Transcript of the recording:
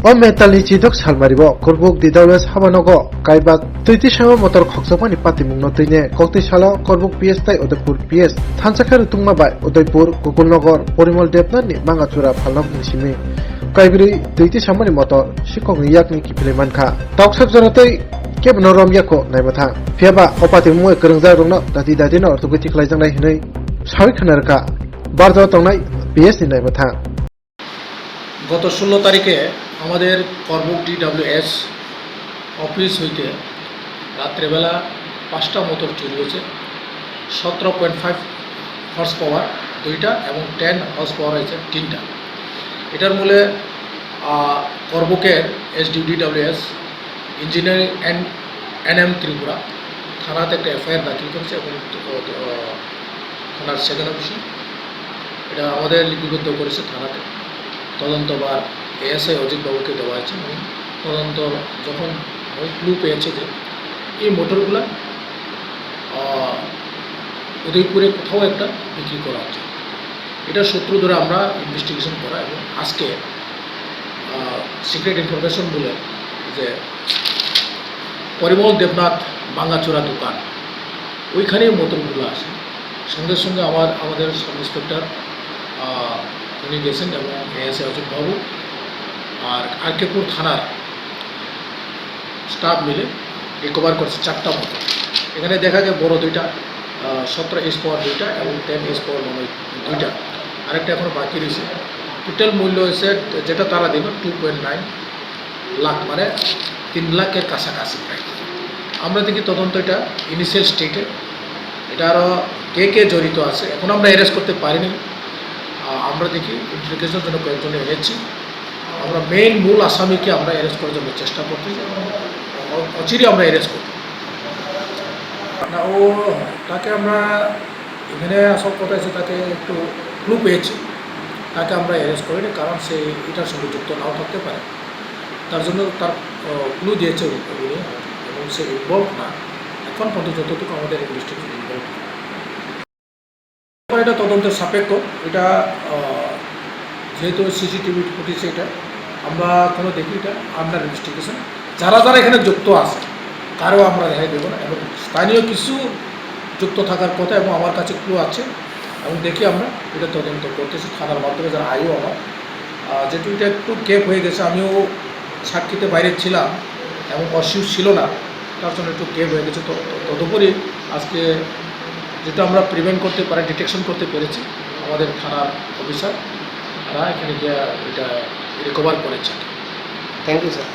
O metalni chidok salmaribo korbuk didawles habanogo kaibak tuiti sama motor khoksapani patimungno tuine kokti sala korbuk PS tai Udaipur PS thansakhar tungma bai Udaipur Gokulnagar Porimol Debnani mangachura phalnok nisimi kaibri tuiti samani motor sikong yakni kipleman kha toksak jaratei kebno rom yako naimatha phiaba opatimu ekrangja rongna dati no ortogoti khlaijangnai hinai sawi khanarka barjo tongnai PS ni naimatha গত 16 তারিখে আমাদের Karbook DWS office হইতে রাত্রেবেলা 5টা motor চুরি হয়েছে 17.5 horse power 2টা এবং 10 হর্স পাওয়ার হয়েছে 3টা। এটার মূলে করবুকের SDWS ইঞ্জিনিয়ারিং NM ত্রিপুরা থানাতে একটা FIR দাখিল করেছে এবং থানার সেকেন্ড অফিসার এটা আমাদের লিপিবদ্ধ করেছে থানাতে। তদন্তবার ASI অজিত বাবুকে দেওয়া হয়েছে এবং তদন্ত যখন ক্লু পেয়েছে যে এই মোটরগুলো উদয়পুরে কোথাও একটা বিক্রি করা হচ্ছে, এটা সূত্র ধরে আমরা ইনভেস্টিগেশন করা এবং আজকে সিক্রেট ইনফরমেশন বলে যে পরিমল দেবনাথ বাঙ্গাচোরা দোকান ওইখানেই মোটরগুলো আসে। সঙ্গে সঙ্গে আমাদের সাব ইন্সপেক্টর উনি গেছেন এবং ASI অজিত বাবু আর আরকেপুর থানার স্টাফ মিলে রিকভার করছে 4টা মোটর। এখানে দেখা যায় বড় 2টা 17 এস পাওয়ার 2টা এবং 10 এস পাওয়ার 2টা, আরেকটা এখনো বাকি রয়েছে। টোটাল মূল্য হয়েছে যেটা তারা দিল 2.9 লাখ, মানে 3 লাখের কাছাকাছি প্রায়। আমরা দেখি তদন্ত এটা ইনিশিয়াল স্টেটে, এটা আরও কে জড়িত আছে এখন আমরা অ্যারেস্ট করতে পারিনি। আমরা দেখি ইন্টারোগেশনের জন্য কয়েকজন এনেছি, আমরা মূল আসামিকে আমরা অ্যারেস্ট করার জন্য চেষ্টা করতেছি, অচিরে আমরা অ্যারেস্ট করব না। তাকে আমরা এখানে আসল কথা আছে, তাকে একটু ক্লু পেয়েছি, তাকে আমরা অ্যারেস্ট করিনি কারণ সে এটার সঙ্গে যুক্ত নাও থাকতে পারে, তার জন্য তার ক্লু দিয়েছে উনি এবং সে ইনভলভ না। এখন পর্যন্ত যতটুকু আমাদের ইনভেস্টিগেশন ইনভলভ, এটা তদন্তের সাপেক্ষ। এটা যেহেতু CCTV ফুটেজ, এটা আমরা কোনো দেখি, এটা আন্ডার ইনভেস্টিগেশন। যারা এখানে যুক্ত আছে কারও আমরা রেহাই দেবো না এবং স্থানীয় কিছু যুক্ত থাকার কথা এবং আমার কাছে ক্লু আছে এবং দেখি আমরা এটা তদন্ত করতেছি থানার মাধ্যমে। যারা আইও আমার যেহেতু এটা একটু গ্যাপ হয়ে গেছে, আমিও সাক্ষীতে বাইরে ছিলাম এবং অসিউজ ছিল না, তার জন্য একটু গ্যাপ হয়ে গেছে। তো তদুপরি আজকে যেটা আমরা প্রিভেন্ট করতে পারি, ডিটেকশন করতে পেরেছি, আমাদের থানার অফিসাররা এখানে গিয়ে এটা রিকভার করেছে। Thank you sir.